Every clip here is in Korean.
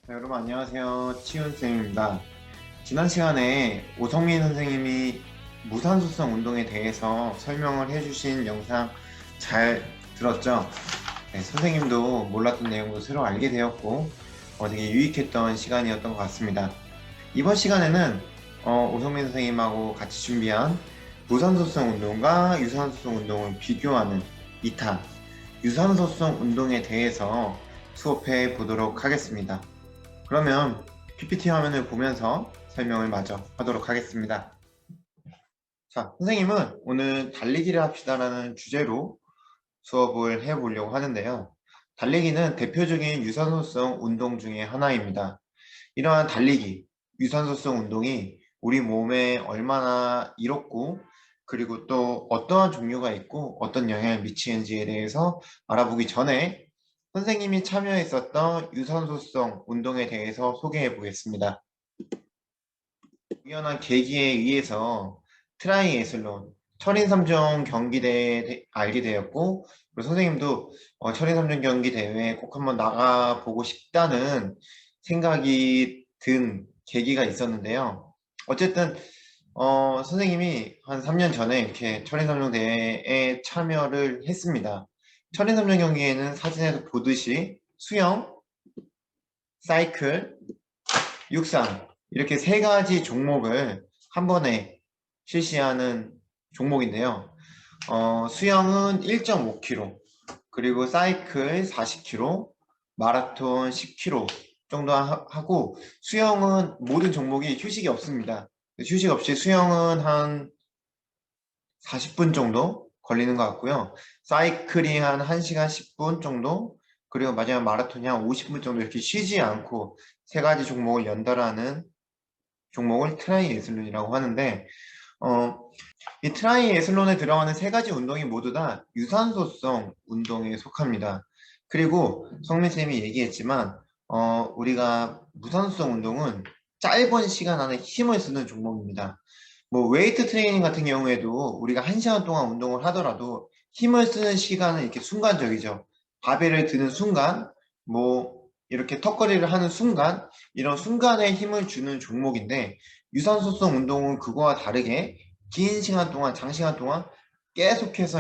여러분 안녕하세요. 치훈쌤입니다. 지난 시간에 오성민 선생님이 무산소성 운동에 대해서 설명을 해주신 영상 잘 들었죠? 네, 선생님도 몰랐던 내용도 새로 알게 되었고 되게 유익했던 시간이었던 것 같습니다. 이번 시간에는 오성민 선생님하고 같이 준비한 무산소성 운동과 유산소성 운동을 비교하는 2탄 유산소성 운동에 대해서 수업해 보도록 하겠습니다. 그러면 PPT 화면을 보면서 설명을 마저 하도록 하겠습니다. 자, 선생님은 오늘 달리기를 합시다라는 주제로 수업을 해보려고 하는데요. 달리기는 대표적인 유산소성 운동 중에 하나입니다. 이러한 달리기, 유산소성 운동이 우리 몸에 얼마나 이롭고 그리고 또 어떠한 종류가 있고 어떤 영향을 미치는지에 대해서 알아보기 전에 선생님이 참여했었던 유산소성 운동에 대해서 소개해 보겠습니다. 우연한 계기에 의해서 트라이애슬론 철인 3종 경기대에 알게 되었고 그리고 선생님도 철인 3종 경기 대회에 꼭 한번 나가보고 싶다는 생각이 든 계기가 있었는데요. 어쨌든 선생님이 한 3년 전에 이렇게 철인 3종 대회에 참여를 했습니다. 철인 3종 경기에는 사진에서 보듯이 수영, 사이클, 육상 이렇게 세 가지 종목을 한 번에 실시하는 종목인데요. 수영은 1.5km, 그리고 사이클 40km, 마라톤 10km 정도 하고 수영은 모든 종목이 휴식이 없습니다. 휴식 없이 수영은 한 40분 정도 걸리는 것 같고요. 사이클이 한 1시간 10분 정도, 그리고 마지막 마라톤이 한 50분 정도 이렇게 쉬지 않고 세 가지 종목을 연달아 하는 종목을 트라이애슬론이라고 하는데 어, 이 트라이애슬론에 들어가는 세 가지 운동이 모두 다 유산소성 운동에 속합니다. 그리고 성민쌤이 얘기했지만 우리가 무산소성 운동은 짧은 시간 안에 힘을 쓰는 종목입니다. 뭐 웨이트 트레이닝 같은 경우에도 우리가 1시간 동안 운동을 하더라도 힘을 쓰는 시간은 이렇게 순간적이죠. 바벨을 드는 순간, 뭐 이렇게 턱걸이를 하는 순간, 이런 순간에 힘을 주는 종목인데 유산소성 운동은 그거와 다르게 긴 시간 동안, 장시간 동안 계속해서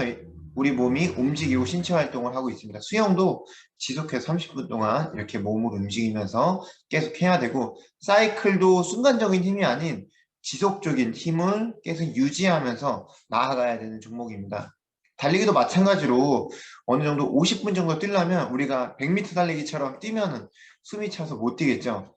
우리 몸이 움직이고 신체 활동을 하고 있습니다. 수영도 지속해서 30분 동안 이렇게 몸을 움직이면서 계속 해야 되고, 사이클도 순간적인 힘이 아닌 지속적인 힘을 계속 유지하면서 나아가야 되는 종목입니다. 달리기도 마찬가지로 어느 정도 50분 정도 뛰려면 우리가 100m 달리기처럼 뛰면은 숨이 차서 못 뛰겠죠.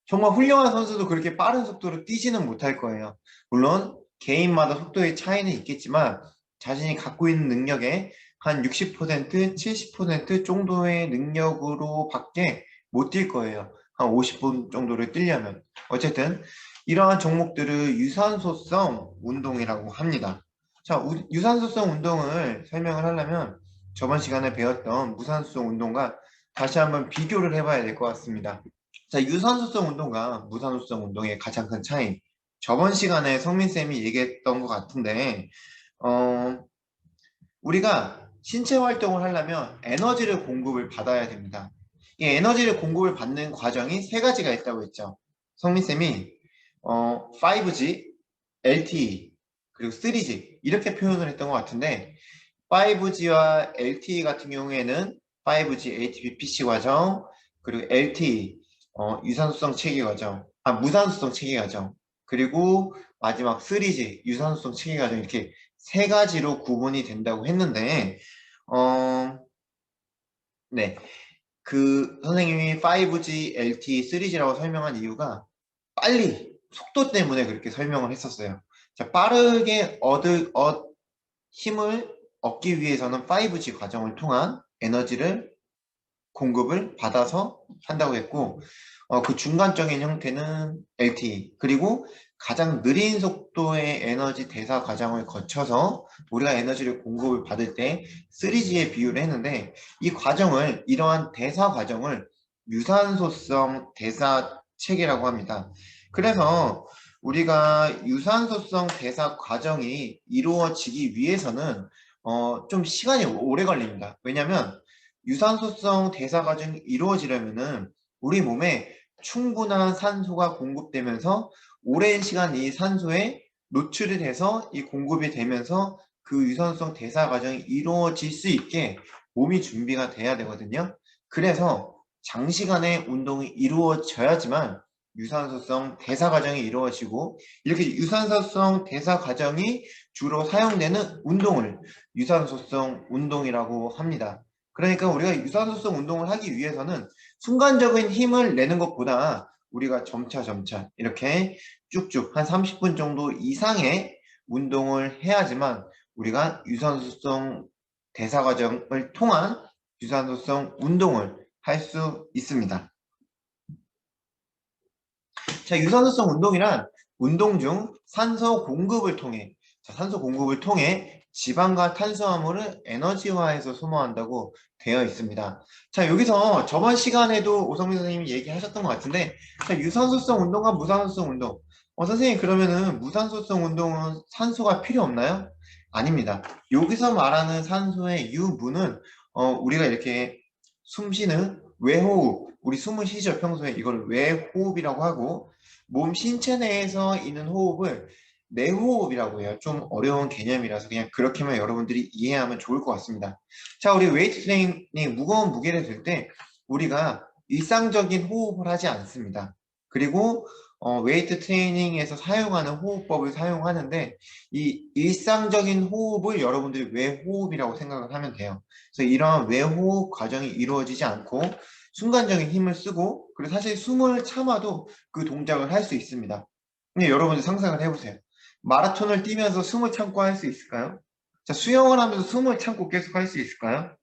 정말 훌륭한 선수도 그렇게 빠른 속도로 뛰지는 못할 거예요. 물론 개인마다 속도의 차이는 있겠지만 자신이 갖고 있는 능력의 한 60%, 70% 정도의 능력으로 밖에 못 뛸 거예요. 한 50분 정도를 뛰려면. 어쨌든 이러한 종목들을 유산소성 운동이라고 합니다. 자, 유산소성 운동을 설명을 하려면 저번 시간에 배웠던 무산소성 운동과 다시 한번 비교를 해봐야 될 것 같습니다. 자, 유산소성 운동과 무산소성 운동의 가장 큰 차이. 저번 시간에 성민쌤이 얘기했던 것 같은데, 어, 우리가 신체 활동을 하려면 에너지를 공급을 받아야 됩니다. 이 에너지를 공급을 받는 과정이 세 가지가 있다고 했죠. 성민쌤이 5G, LTE, 그리고 3G 이렇게 표현을 했던 것 같은데 5G와 LTE 같은 경우에는 5G ATP PC 과정, 그리고 LTE 유산소성 체계 과정, 무산소성 체계 과정, 그리고 마지막 3G 유산소성 체계 과정 이렇게 세 가지로 구분이 된다고 했는데 네. 그 선생님이 5G, LTE, 3G라고 설명한 이유가 빨리 속도 때문에 그렇게 설명을 했었어요. 자, 빠르게 힘을 얻기 위해서는 5G 과정을 통한 에너지를 공급을 받아서 한다고 했고 그 중간적인 형태는 LTE 그리고 가장 느린 속도의 에너지 대사 과정을 거쳐서 우리가 에너지를 공급을 받을 때 3G에 비유를 했는데 이 과정을 이러한 대사 과정을 유산소성 대사 체계라고 합니다. 그래서 우리가 유산소성 대사 과정이 이루어지기 위해서는 좀 시간이 오래 걸립니다. 왜냐하면 유산소성 대사 과정이 이루어지려면은 우리 몸에 충분한 산소가 공급되면서 오랜 시간 이 산소에 노출이 돼서 이 공급이 되면서 그 유산소성 대사 과정이 이루어질 수 있게 몸이 준비가 돼야 되거든요. 그래서 장시간의 운동이 이루어져야지만 유산소성 대사 과정이 이루어지고, 이렇게 유산소성 대사 과정이 주로 사용되는 운동을 유산소성 운동이라고 합니다. 그러니까 우리가 유산소성 운동을 하기 위해서는 순간적인 힘을 내는 것보다 우리가 점차 이렇게 쭉쭉 한 30분 정도 이상의 운동을 해야지만 우리가 유산소성 대사 과정을 통한 유산소성 운동을 할 수 있습니다. 자, 유산소성 운동이란 운동 중 산소 공급을 통해, 산소 공급을 통해 지방과 탄수화물을 에너지화해서 소모한다고 되어 있습니다. 자, 여기서 저번 시간에도 오성민 선생님이 얘기하셨던 것 같은데, 자, 유산소성 운동과 무산소성 운동. 선생님, 그러면은 무산소성 운동은 산소가 필요 없나요? 아닙니다. 여기서 말하는 산소의 유무는 우리가 이렇게 숨 쉬는 외호흡, 우리 숨을 쉬죠. 평소에 이걸 외호흡이라고 하고, 몸 신체 내에서 있는 호흡을 내호흡이라고 해요. 좀 어려운 개념이라서 그냥 그렇게만 여러분들이 이해하면 좋을 것 같습니다. 자, 우리 웨이트 트레이닝 무거운 무게를 들 때 우리가 일상적인 호흡을 하지 않습니다. 그리고 웨이트 트레이닝에서 사용하는 호흡법을 사용하는데, 이 일상적인 호흡을 여러분들이 외호흡이라고 생각을 하면 돼요. 그래서 이러한 외호흡 과정이 이루어지지 않고 순간적인 힘을 쓰고, 그리고 사실 숨을 참아도 그 동작을 할 수 있습니다. 근데 여러분들 상상을 해보세요. 마라톤을 뛰면서 숨을 참고 할 수 있을까요? 자, 수영을 하면서 숨을 참고 계속 할 수 있을까요?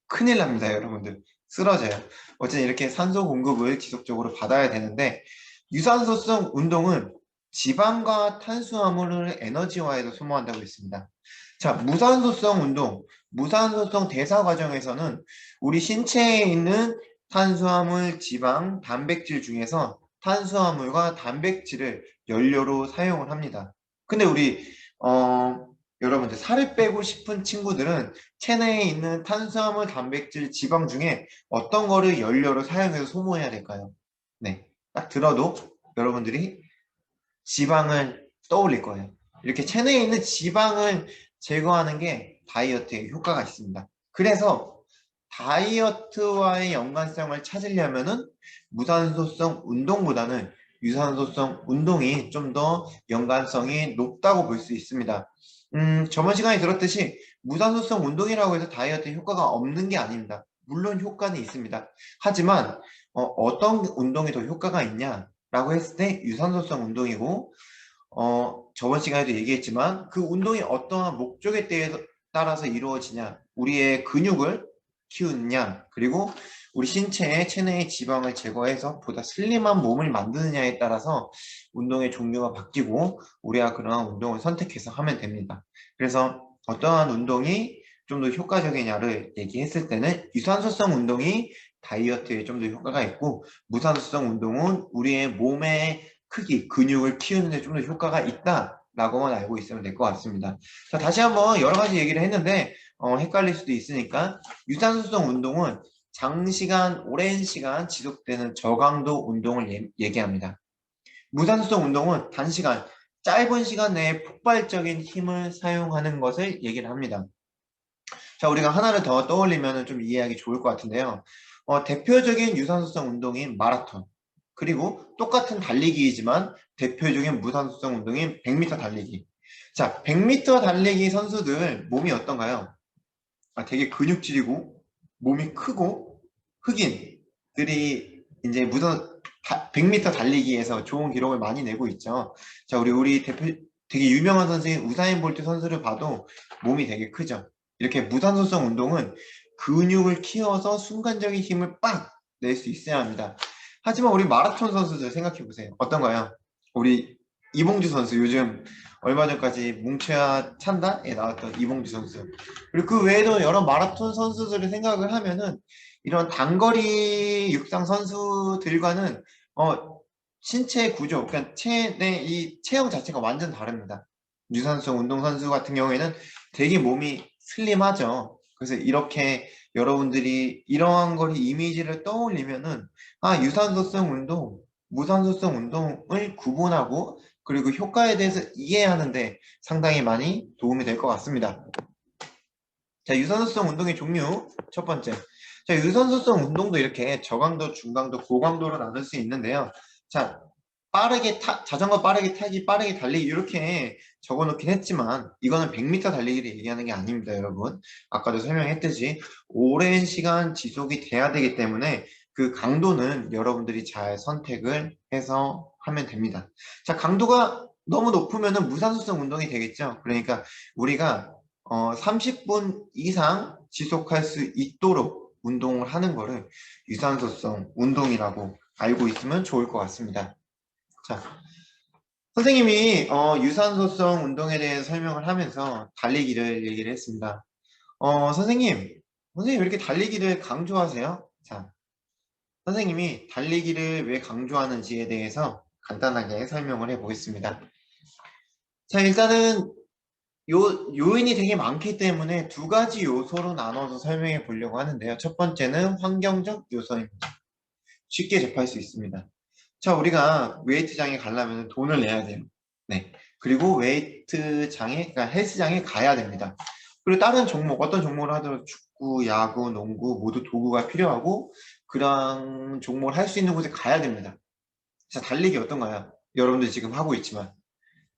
큰일 납니다, 여러분들. 쓰러져요. 어쨌든 이렇게 산소 공급을 지속적으로 받아야 되는데, 유산소성 운동은 지방과 탄수화물을 에너지화해서 소모한다고 했습니다. 자, 무산소성 운동, 무산소성 대사 과정에서는 우리 신체에 있는 탄수화물, 지방, 단백질 중에서 탄수화물과 단백질을 연료로 사용을 합니다. 근데 우리 여러분들 살을 빼고 싶은 친구들은 체내에 있는 탄수화물, 단백질, 지방 중에 어떤 거를 연료로 사용해서 소모해야 될까요? 네, 딱 들어도 여러분들이 지방을 떠올릴 거예요. 이렇게 체내에 있는 지방을 제거하는 게 다이어트에 효과가 있습니다. 그래서 다이어트와의 연관성을 찾으려면은 무산소성 운동보다는 유산소성 운동이 좀 더 연관성이 높다고 볼 수 있습니다. 저번 시간에 들었듯이 무산소성 운동이라고 해서 다이어트에 효과가 없는 게 아닙니다. 물론 효과는 있습니다. 하지만 어떤 운동이 더 효과가 있냐라고 했을 때 유산소성 운동이고, 저번 시간에도 얘기했지만 그 운동이 어떠한 목적에 따라서 이루어지냐, 우리의 근육을 키우느냐, 그리고 우리 신체의 체내의 지방을 제거해서 보다 슬림한 몸을 만드느냐에 따라서 운동의 종류가 바뀌고 우리가 그러한 운동을 선택해서 하면 됩니다. 그래서 어떠한 운동이 좀 더 효과적이냐를 얘기했을 때는 유산소성 운동이 다이어트에 좀 더 효과가 있고, 무산소성 운동은 우리의 몸의 크기, 근육을 키우는 데 좀 더 효과가 있다라고만 알고 있으면 될 것 같습니다. 자, 다시 한번 여러 가지 얘기를 했는데 헷갈릴 수도 있으니까, 유산소성 운동은 장시간, 오랜 시간 지속되는 저강도 운동을 얘기합니다. 무산소성 운동은 단시간, 짧은 시간 내에 폭발적인 힘을 사용하는 것을 얘기를 합니다. 자, 우리가 하나를 더 떠올리면 좀 이해하기 좋을 것 같은데요. 대표적인 유산소성 운동인 마라톤, 그리고 똑같은 달리기이지만 대표적인 무산소성 운동인 100m 달리기. 자, 100m 달리기 선수들 몸이 어떤가요? 되게 근육질이고 몸이 크고 흑인들이 이제 100m 달리기에서 좋은 기록을 많이 내고 있죠. 자, 우리 대표 되게 유명한 선수인 우사인 볼트 선수를 봐도 몸이 되게 크죠. 이렇게 무산소성 운동은 근육을 키워서 순간적인 힘을 빡 낼 수 있어야 합니다. 하지만 우리 마라톤 선수들 생각해 보세요. 어떤가요? 우리 이봉주 선수, 요즘 얼마 전까지 뭉쳐야 찬다에 나왔던 이봉주 선수, 그리고 그 외에도 여러 마라톤 선수들을 생각을 하면은 이런 단거리 육상 선수들과는 신체 구조, 그러니까 체내 이 체형 자체가 완전 다릅니다. 유산소 운동선수 같은 경우에는 되게 몸이 슬림하죠. 그래서 이렇게 여러분들이 이러한 거리 이미지를 떠올리면은 유산소성 운동, 무산소성 운동을 구분하고 그리고 효과에 대해서 이해하는데 상당히 많이 도움이 될 것 같습니다. 자, 유산소성 운동의 종류 첫 번째. 자, 유산소성 운동도 이렇게 저강도, 중강도, 고강도로 나눌 수 있는데요. 자, 자전거 빠르게 타기, 빠르게 달리기 이렇게 적어놓긴 했지만 이거는 100m 달리기를 얘기하는 게 아닙니다, 여러분. 아까도 설명했듯이 오랜 시간 지속이 돼야 되기 때문에 그 강도는 여러분들이 잘 선택을 해서 하면 됩니다. 자, 강도가 너무 높으면 무산소성 운동이 되겠죠. 그러니까 우리가 30분 이상 지속할 수 있도록 운동을 하는 거를 유산소성 운동이라고 알고 있으면 좋을 것 같습니다. 자, 선생님이 유산소성 운동에 대해 설명을 하면서 달리기를 얘기를 했습니다. 선생님 왜 이렇게 달리기를 강조하세요? 자, 선생님이 달리기를 왜 강조하는지에 대해서 간단하게 설명을 해보겠습니다. 자, 일단은 요인이 되게 많기 때문에 두 가지 요소로 나눠서 설명해 보려고 하는데요. 첫 번째는 환경적 요소입니다. 쉽게 접할 수 있습니다. 자, 우리가 웨이트장에 가려면 돈을 내야 돼요. 네. 그리고 웨이트장에, 그러니까 헬스장에 가야 됩니다. 그리고 다른 종목, 어떤 종목을 하더라도 축구, 야구, 농구 모두 도구가 필요하고 그런 종목을 할 수 있는 곳에 가야 됩니다. 자, 달리기 어떤가요? 여러분들 지금 하고 있지만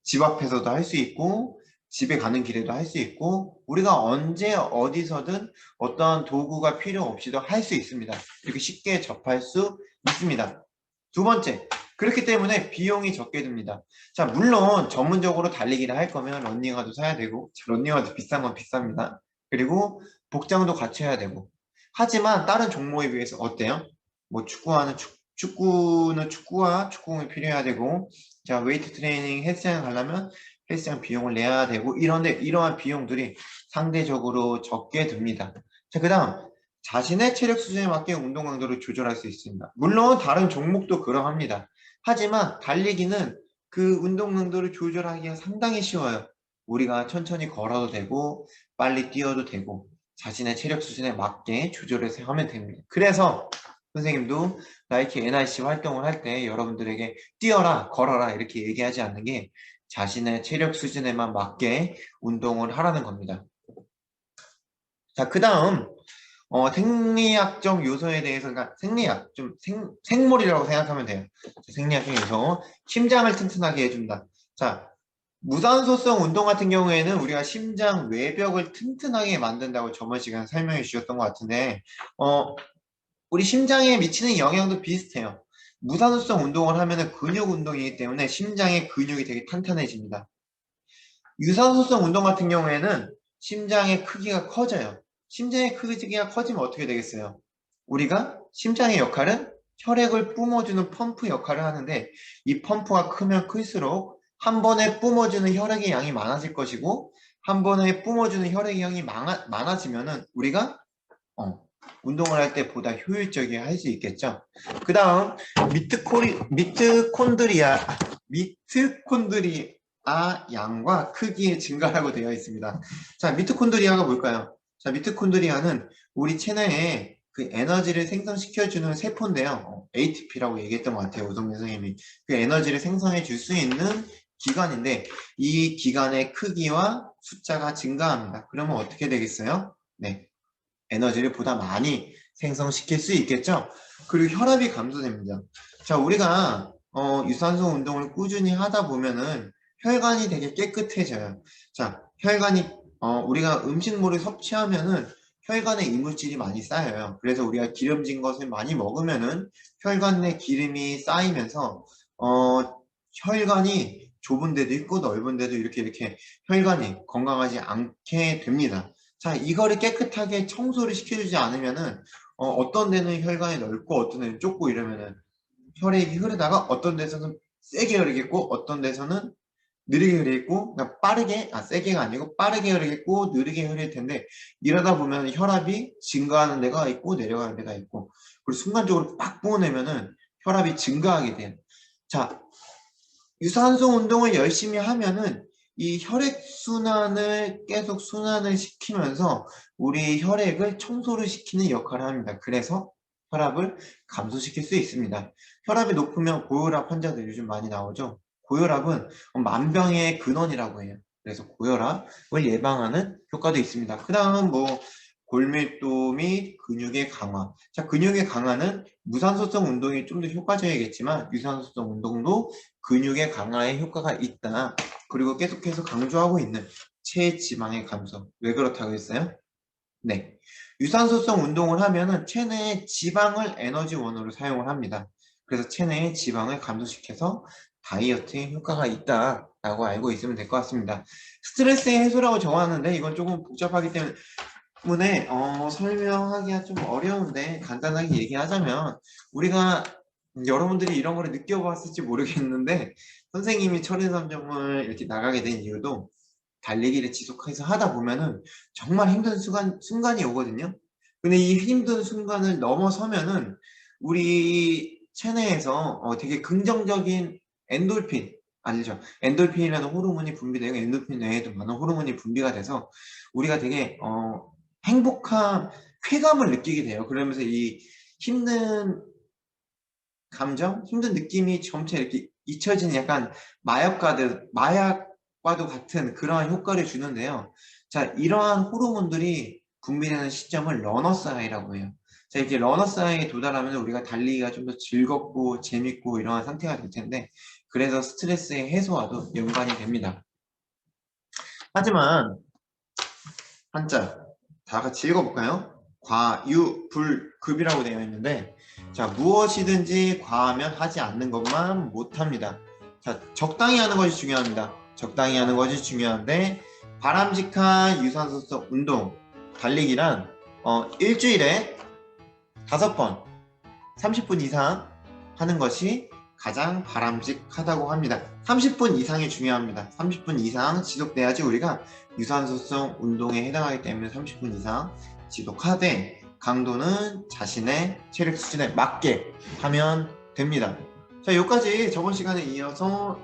집 앞에서도 할 수 있고 집에 가는 길에도 할 수 있고 우리가 언제 어디서든 어떠한 도구가 필요 없이도 할 수 있습니다. 이렇게 쉽게 접할 수 있습니다. 두 번째, 그렇기 때문에 비용이 적게 듭니다. 자, 물론 전문적으로 달리기를 할 거면 러닝화도 사야 되고 러닝화도 비싼 건 비쌉니다. 그리고 복장도 갖춰야 되고 하지만 다른 종목에 비해서 어때요? 뭐 축구는 축구와 축구공이 필요해야 되고 자, 웨이트 트레이닝 헬스장 가려면 헬스장 비용을 내야 되고 이런데 이러한 비용들이 상대적으로 적게 듭니다. 자, 그 다음 자신의 체력 수준에 맞게 운동 강도를 조절할 수 있습니다. 물론 다른 종목도 그러합니다. 하지만 달리기는 그 운동 강도를 조절하기가 상당히 쉬워요. 우리가 천천히 걸어도 되고 빨리 뛰어도 되고 자신의 체력 수준에 맞게 조절해서 하면 됩니다. 그래서 선생님도 나이키 NIC 활동을 할 때 여러분들에게 뛰어라, 걸어라 이렇게 얘기하지 않는 게 자신의 체력 수준에만 맞게 운동을 하라는 겁니다. 자, 그 다음 생리학적 요소에 대해서, 그러니까 생리학, 생물이라고 생각하면 돼요. 생리학적 요소, 심장을 튼튼하게 해준다. 자, 무산소성 운동 같은 경우에는 우리가 심장 외벽을 튼튼하게 만든다고 저번 시간에 설명해 주셨던 것 같은데, 우리 심장에 미치는 영향도 비슷해요. 무산소성 운동을 하면 근육 운동이기 때문에 심장의 근육이 되게 탄탄해집니다. 유산소성 운동 같은 경우에는 심장의 크기가 커져요. 심장의 크기가 커지면 어떻게 되겠어요? 우리가 심장의 역할은 혈액을 뿜어주는 펌프 역할을 하는데 이 펌프가 크면 클수록 한 번에 뿜어주는 혈액의 양이 많아질 것이고 한 번에 뿜어주는 혈액의 양이 많아지면은 우리가 운동을 할 때 보다 효율적이게 할 수 있겠죠. 그 다음 미트콘드리아 양과 크기의 증가라고 되어 있습니다. 자, 미토콘드리아가 뭘까요? 자, 미토콘드리아는 우리 체내에 그 에너지를 생성시켜주는 세포인데요. ATP라고 얘기했던 것 같아요. 오성민 선생님이. 그 에너지를 생성해 줄 수 있는 기관인데 이 기관의 크기와 숫자가 증가합니다. 그러면 어떻게 되겠어요? 네, 에너지를 보다 많이 생성시킬 수 있겠죠. 그리고 혈압이 감소됩니다. 자, 우리가 유산소 운동을 꾸준히 하다 보면은 혈관이 되게 깨끗해져요. 자, 혈관이 우리가 음식물을 섭취하면은 혈관에 이물질이 많이 쌓여요. 그래서 우리가 기름진 것을 많이 먹으면은 혈관 내 기름이 쌓이면서 혈관이 좁은 데도 있고 넓은 데도 이렇게 혈관이 건강하지 않게 됩니다. 자, 이거를 깨끗하게 청소를 시켜주지 않으면은 어떤 데는 혈관이 넓고 어떤 데는 좁고 이러면은 혈액이 흐르다가 어떤 데서는 세게 흐르겠고 어떤 데서는 느리게 흐르겠고 그러니까 세게가 아니고 빠르게 흐르겠고 느리게 흐를 텐데 이러다 보면 혈압이 증가하는 데가 있고 내려가는 데가 있고 그리고 순간적으로 빡 뿜어내면은 혈압이 증가하게 돼요. 자, 유산소 운동을 열심히 하면은 이 혈액순환을 계속 순환을 시키면서 우리 혈액을 청소를 시키는 역할을 합니다. 그래서 혈압을 감소시킬 수 있습니다. 혈압이 높으면 고혈압 환자들 요즘 많이 나오죠. 고혈압은 만병의 근원이라고 해요. 그래서 고혈압을 예방하는 효과도 있습니다. 그 다음 골밀도 및 근육의 강화. 자, 근육의 강화는 무산소성 운동이 좀 더 효과적이겠지만 유산소성 운동도 근육의 강화에 효과가 있다. 그리고 계속해서 강조하고 있는 체지방의 감소. 왜 그렇다고 했어요? 네. 유산소성 운동을 하면은 체내의 지방을 에너지원으로 사용을 합니다. 그래서 체내의 지방을 감소시켜서 다이어트에 효과가 있다라고 알고 있으면 될 것 같습니다. 스트레스의 해소라고 정하는데 이건 조금 복잡하기 때문에 설명하기가 좀 어려운데 간단하게 얘기하자면 우리가 여러분들이 이런 거를 느껴봤을지 모르겠는데 선생님이 철인삼점을 이렇게 나가게 된 이유도 달리기를 지속해서 하다 보면은 정말 힘든 순간이 오거든요. 근데 이 힘든 순간을 넘어서면은 우리 체내에서 되게 긍정적인 엔돌핀 아니죠. 엔돌핀이라는 호르몬이 분비되고 엔돌핀 외에도 많은 호르몬이 분비가 돼서 우리가 되게 행복한 쾌감을 느끼게 돼요. 그러면서 이 힘든 감정, 힘든 느낌이 점차 이렇게 잊혀지는 약간 마약과도 같은 그러한 효과를 주는데요. 자, 이러한 호르몬들이 분비되는 시점을 러너스 하이라고 해요. 자, 이렇게 러너스 하이에 도달하면 우리가 달리기가 좀 더 즐겁고 재밌고 이러한 상태가 될 텐데, 그래서 스트레스의 해소와도 연관이 됩니다. 하지만 한자 다 같이 읽어볼까요? 과유 불급이라고 되어 있는데, 자, 무엇이든지 과하면 하지 않는 것만 못합니다. 자, 적당히 하는 것이 중요합니다. 적당히 하는 것이 중요한데 바람직한 유산소성 운동 달리기란 일주일에 5번 30분 이상 하는 것이 가장 바람직하다고 합니다. 30분 이상이 중요합니다. 30분 이상 지속돼야지 우리가 유산소성 운동에 해당하기 때문에 30분 이상 지속하되 강도는 자신의 체력 수준에 맞게 하면 됩니다. 자, 여기까지 저번 시간에 이어서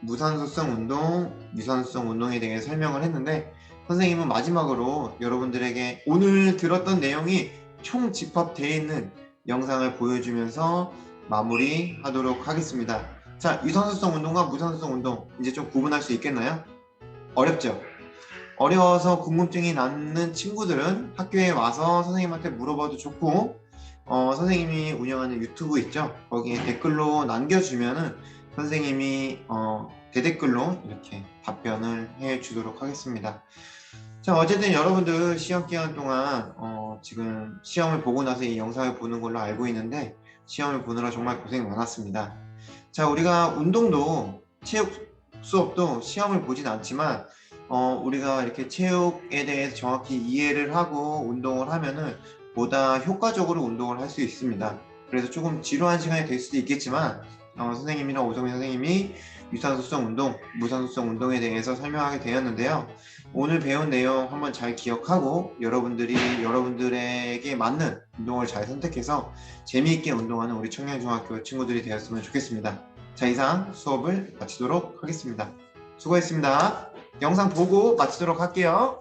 무산소성 운동, 유산소성 운동에 대해 설명을 했는데 선생님은 마지막으로 여러분들에게 오늘 들었던 내용이 총 집합되어 있는 영상을 보여주면서 마무리하도록 하겠습니다. 자, 유산소성 운동과 무산소성 운동 이제 좀 구분할 수 있겠나요? 어렵죠? 어려워서 궁금증이 남는 친구들은 학교에 와서 선생님한테 물어봐도 좋고 선생님이 운영하는 유튜브 있죠? 거기에 댓글로 남겨주면은 선생님이 대댓글로 이렇게 답변을 해주도록 하겠습니다. 자, 어쨌든 여러분들 시험 기간 동안 지금 시험을 보고 나서 이 영상을 보는 걸로 알고 있는데 시험을 보느라 정말 고생 많았습니다. 자, 우리가 운동도 체육 수업도 시험을 보진 않지만 우리가 이렇게 체육에 대해서 정확히 이해를 하고 운동을 하면은 보다 효과적으로 운동을 할 수 있습니다. 그래서 조금 지루한 시간이 될 수도 있겠지만 선생님이나 오정민 선생님이 유산소성 운동, 무산소성 운동에 대해서 설명하게 되었는데요. 오늘 배운 내용 한번 잘 기억하고 여러분들이 여러분들에게 맞는 운동을 잘 선택해서 재미있게 운동하는 우리 청년중학교 친구들이 되었으면 좋겠습니다. 자, 이상 수업을 마치도록 하겠습니다. 수고했습니다. 영상 보고 마치도록 할게요.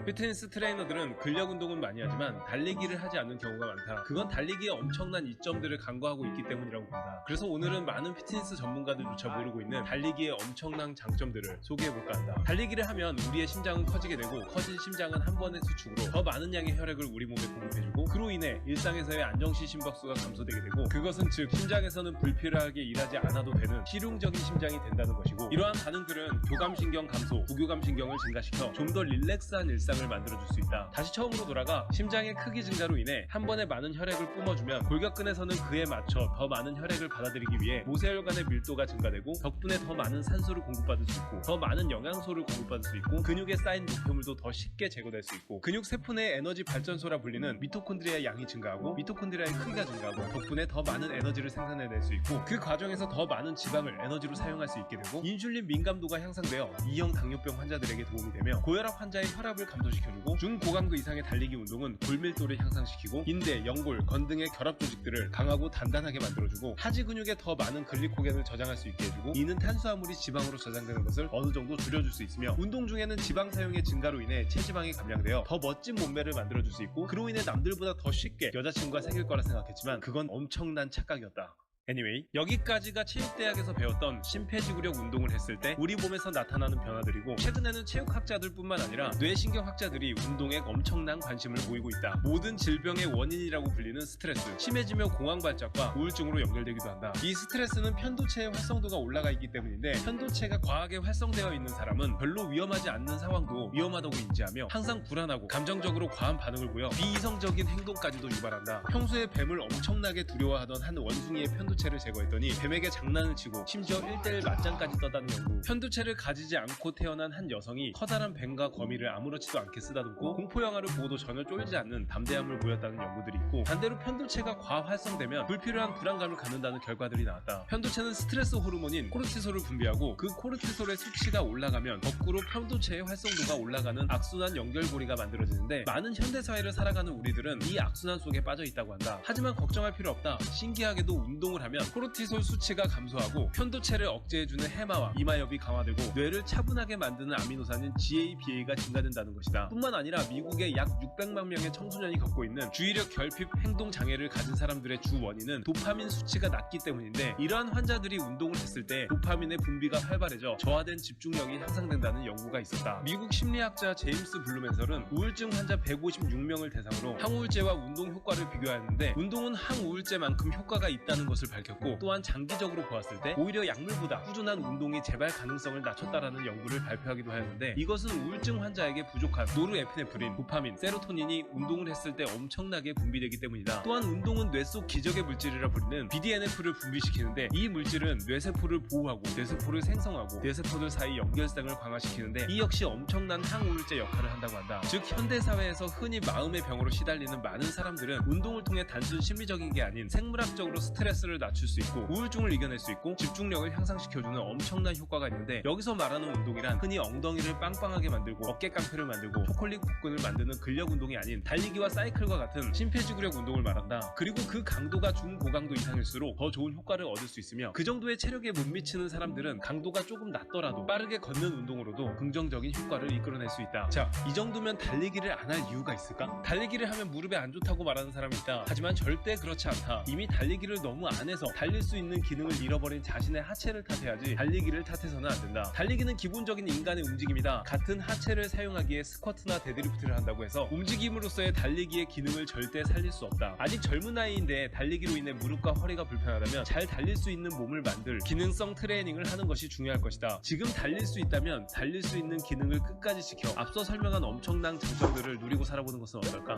피트니스 트레이너들은 근력 운동은 많이 하지만 달리기를 하지 않는 경우가 많다. 그건 달리기에 엄청난 이점들을 간과하고 있기 때문이라고 봅니다. 그래서 오늘은 많은 피트니스 전문가들조차 모르고 있는 달리기의 엄청난 장점들을 소개해볼까 한다. 달리기를 하면 우리의 심장은 커지게 되고 커진 심장은 한 번의 수축으로 더 많은 양의 혈액을 우리 몸에 공급해주고 그로 인해 일상에서의 안정시 심박수가 감소되게 되고 그것은 즉 심장에서는 불필요하게 일하지 않아도 되는 실용적인 심장이 된다는 것이고 이러한 반응들은 교감신경 감소, 부교감신경을 증가시켜 좀 더 릴렉스한 일상을 만들어줄 수 있다. 다시 처음으로 돌아가 심장의 크기 증가로 인해 한 번에 많은 혈액을 뿜어주면 골격근에서는 그에 맞춰 더 많은 혈액을 받아들이기 위해 모세혈관의 밀도가 증가되고 덕분에 더 많은 산소를 공급받을 수 있고 더 많은 영양소를 공급받을 수 있고 근육에 쌓인 노폐물도 더 쉽게 제거될 수 있고 근육 세포 내 에너지 발전소라 불리는 미토콘드리아의 양이 증가하고 미토콘드리아의 크기가 증가하고 덕분에 더 많은 에너지를 생산해낼 수 있고 그 과정에서 더 많은 지방을 에너지로 사용할 수 있게 되고 인슐린 민감도가 향상되어 2형 당뇨병 환자들에게 도움이 되며 고혈압 환자의 혈압을 감소시켜주고, 중고강도 이상의 달리기 운동은 골밀도를 향상시키고 인대, 연골, 건 등의 결합 조직들을 강하고 단단하게 만들어주고 하지 근육에 더 많은 글리코겐을 저장할 수 있게 해주고, 이는 탄수화물이 지방으로 저장되는 것을 어느 정도 줄여줄 수 있으며, 운동 중에는 지방 사용의 증가로 인해 체지방이 감량되어 더 멋진 몸매를 만들어줄 수 있고, 그로 인해 남들보다 더 쉽게 여자친구가 생길 거라 생각했지만 그건 엄청난 착각이었다. Anyway, 여기까지가 체육대학에서 배웠던 심폐지구력 운동을 했을 때 우리 몸에서 나타나는 변화들이고, 최근에는 체육학자들 뿐만 아니라 뇌신경학자들이 운동에 엄청난 관심을 보이고 있다. 모든 질병의 원인이라고 불리는 스트레스, 심해지며 공황 발작과 우울증으로 연결되기도 한다. 이 스트레스는 편도체의 활성도가 올라가 있기 때문인데, 편도체가 과하게 활성되어 있는 사람은 별로 위험하지 않는 상황도 위험하다고 인지하며 항상 불안하고 감정적으로 과한 반응을 보여 비이성적인 행동까지도 유발한다. 평소에 뱀을 엄청나게 두려워하던 한 원숭이의 편도체를 제거했더니 뱀에게 장난을 치고 심지어 1:1 맞짱까지 떴다는 연구, 편도체를 가지지 않고 태어난 한 여성이 커다란 뱀과 거미를 아무렇지도 않게 쓰다듬고 공포영화를 보고도 전혀 쫄지 않는 담대함을 보였다는 연구들이 있고, 반대로 편도체가 과활성되면 불필요한 불안감을 갖는다는 결과들이 나왔다. 편도체는 스트레스 호르몬인 코르티솔을 분비하고, 그 코르티솔의 수치가 올라가면 거꾸로 편도체의 활성도가 올라가는 악순환 연결고리가 만들어지는데, 많은 현대사회를 살아가는 우리들은 이 악순환 속에 빠져 있다고 한다. 하지만 걱정할 필요 없다. 신기하게도 운동을 하면 코르티솔 수치가 감소하고 편도체를 억제해주는 해마와 이마엽이 강화되고 뇌를 차분하게 만드는 아미노산인 GABA가 증가된다는 것이다. 뿐만 아니라 미국의 약 600만 명의 청소년이 겪고 있는 주의력 결핍 행동 장애를 가진 사람들의 주 원인은 도파민 수치가 낮기 때문인데, 이러한 환자들이 운동을 했을 때 도파민의 분비가 활발해져 저하된 집중력이 향상된다는 연구가 있었다. 미국 심리학자 제임스 블루멘설은 우울증 환자 156명을 대상으로 항우울제와 운동 효과를 비교하였는데, 운동은 항우울제만큼 효과가 있다는 것을 밝혔고, 또한 장기적으로 보았을 때 오히려 약물보다 꾸준한 운동이 재발 가능성을 낮췄다라는 연구를 발표하기도 하였는데, 이것은 우울증 환자에게 부족한 노르에피네프린, 도파민, 세로토닌이 운동을 했을 때 엄청나게 분비되기 때문이다. 또한 운동은 뇌 속 기적의 물질이라 불리는 BDNF를 분비시키는데, 이 물질은 뇌세포를 보호하고 뇌세포를 생성하고 뇌세포들 사이 연결성을 강화시키는데, 이 역시 엄청난 항우울제 역할을 한다고 한다. 즉 현대사회에서 흔히 마음의 병으로 시달리는 많은 사람들은 운동을 통해 단순 심리적인 게 아닌 생물학적으로 스트레스를 낮출 수 있고 우울증을 이겨낼 수 있고 집중력을 향상시켜주는 엄청난 효과가 있는데, 여기서 말하는 운동이란 흔히 엉덩이를 빵빵하게 만들고 어깨 깡패를 만들고 초콜릿 복근을 만드는 근력 운동이 아닌 달리기와 사이클과 같은 심폐지구력 운동을 말한다. 그리고 그 강도가 중고강도 이상일수록 더 좋은 효과를 얻을 수 있으며, 그 정도의 체력에 못 미치는 사람들은 강도가 조금 낮더라도 빠르게 걷는 운동으로도 긍정적인 효과를 이끌어낼 수 있다. 자, 이 정도면 달리기를 안 할 이유가 있을까? 달리기를 하면 무릎에 안 좋다고 말하는 사람이 있다. 하지만 절대 그렇지 않다. 이미 달리기를 너무 안 해서 달릴 수 있는 기능을 잃어버린 자신의 하체를 탓해야지 달리기를 탓해서는 안 된다. 달리기는 기본적인 인간의 움직임이다. 같은 하체를 사용하기에 스쿼트나 데드리프트를 한다고 해서 움직임으로서의 달리기의 기능을 절대 살릴 수 없다. 아직 젊은 나이인데 달리기로 인해 무릎과 허리가 불편하다면 잘 달릴 수 있는 몸을 만들 기능성 트레이닝을 하는 것이 중요할 것이다. 지금 달릴 수 있다면 달릴 수 있는 기능을 끝까지 지켜 앞서 설명한 엄청난 장점들을 누리고 살아보는 것은 어떨까?